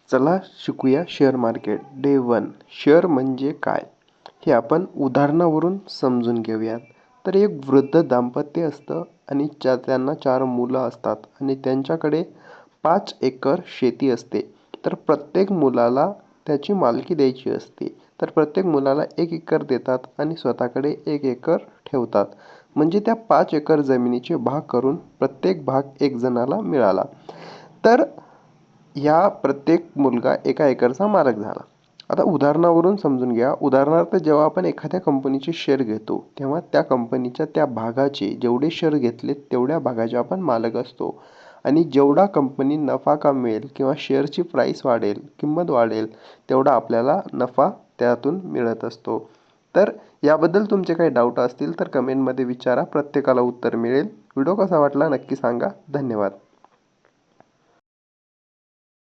चला शिकूया share market. Day 1. Share म्हणजे काय हे आपण उदाहरणावरून समजून घेऊयात. तर एक वृद्ध दाम्पत्य असतं आणि त्यांना 4 मुलं असतात आणि त्यांच्याकडे 5 एकर शेती असते. तर प्रत्येक मुलाला त्याची मालकी द्यायची असते. तर प्रत्येक मुलाला 1 एकर देतात आणि स्वतःकडे 1 एकर ठेवतात. म्हणजे त्या 5 एकर जमिनीचे भाग करून प्रत्येक भाग एक जणाला मिळाला. तर या प्रत्येक मुलगा 1 एकरचा मालक झाला. आता उदाहरणावरून समजून घ्या. उदाहरणार्थ जेव्हा आपण एखाद्या कंपनीचे शेअर घेतो तेव्हा त्या कंपनीच्या त्या भागाचे जेवढे शेअर घेतले तेवढ्या भागाचे आपण मालक असतो आणि जेवढा कंपनी नफा कमवेल किंवा शेअरची प्राईस वाढेल, किंमत वाढेल, तेवढा आपल्याला नफा त्यातून मिळत असतो. तर याबद्दल तुमचे काही डाऊट असतील तर कमेंटमध्ये विचारा. प्रत्येकाला उत्तर मिळेल. व्हिडिओ कसा वाटला नक्की सांगा. धन्यवाद.